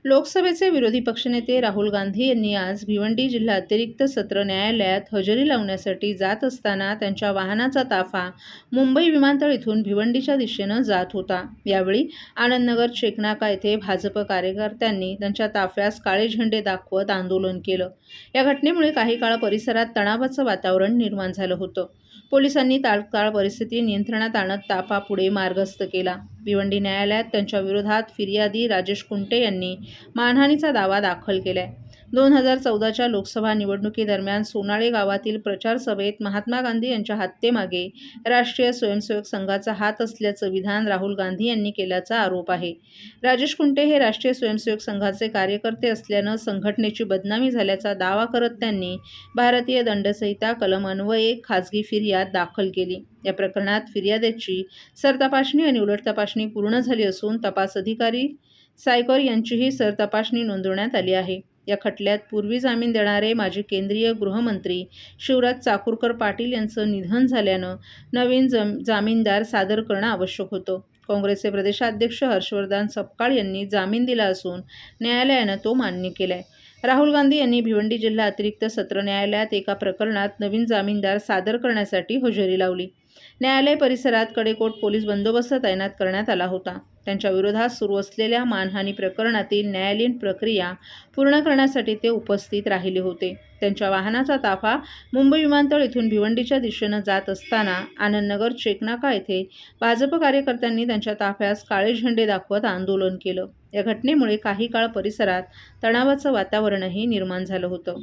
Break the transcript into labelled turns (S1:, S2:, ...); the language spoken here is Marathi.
S1: लोकसभेचे विरोधी पक्षनेते राहुल गांधी यांनी आज भिवंडी जिल्हा अतिरिक्त सत्र न्यायालयात हजेरी लावण्यासाठी जात असताना त्यांच्या वाहनाचा ताफा मुंबई विमानतळ इथून भिवंडीच्या दिशेनं जात होता। यावेळी आनंदनगर चेकनाका येथे भाजप कार्यकर्त्यांनी त्यांच्या ताफ्यास काळे झेंडे दाखवत आंदोलन केलं। या घटनेमुळे काही काळ परिसरात तणावाचं वातावरण निर्माण झालं होतं। पोलिसांनी तात्काळ परिस्थिती नियंत्रणात आणत ताफा पुढे मार्गस्थ केला। भिवंडी न्यायालयात त्यांच्या विरोधात फिर्यादी राजेश कुंटे यांनी मानहानीचा दावा दाखल केलाय। 2014च्या लोकसभा निवडणुकीदरम्यान सोनाळे गावातील प्रचार सभेत महात्मा गांधी यांच्या हत्येमागे राष्ट्रीय स्वयंसेवक संघाचा हात असल्याचं विधान राहुल गांधी यांनी केल्याचा आरोप आहे। राजेश कुंटे हे राष्ट्रीय स्वयंसेवक संघाचे कार्यकर्ते असल्यानं संघटनेची बदनामी झाल्याचा दावा करत त्यांनी भारतीय दंडसंहिता कलम अन्वये खासगी फिर्याद दाखल केली। या प्रकरणात फिर्यादेची सरतपासणी आणि उलट तपासणी पूर्ण झाली असून तपास अधिकारी सायकर यांचीही सरतपासणी नोंदवण्यात आली आहे। या खटल्यात पूर्वी जामीन देणारे माजी केंद्रीय गृहमंत्री शिवराज चाकूरकर पाटील यांचं निधन झाल्यानं नवीन जामीनदार सादर करणं आवश्यक होतं। काँग्रेसचे प्रदेशाध्यक्ष हर्षवर्धन सपकाळ यांनी जामीन दिला असून न्यायालयानं तो मान्य केलाय। राहुल गांधी यांनी भिवंडी जिल्हा अतिरिक्त सत्र न्यायालयात एका प्रकरणात नवीन जामीनदार सादर करण्यासाठी हजेरी लावली। न्यायालय परिसरात कडेकोट पोलीस बंदोबस्त तैनात करण्यात आला होता। त्यांच्या विरोधात सुरू असलेल्या मानहानी प्रकरणातील न्यायालयीन प्रक्रिया पूर्ण करण्यासाठी ते उपस्थित राहिले होते। त्यांच्या वाहनाचा ताफा मुंबई विमानतळ इथून भिवंडीच्या दिशेनं जात असताना आनंदनगर चेकनाका येथे भाजप कार्यकर्त्यांनी त्यांच्या ताफ्यास काळे झेंडे दाखवत आंदोलन केलं। या घटनेमुळे काही काळ परिसरात तणावाचं वातावरणही निर्माण झालं होतं।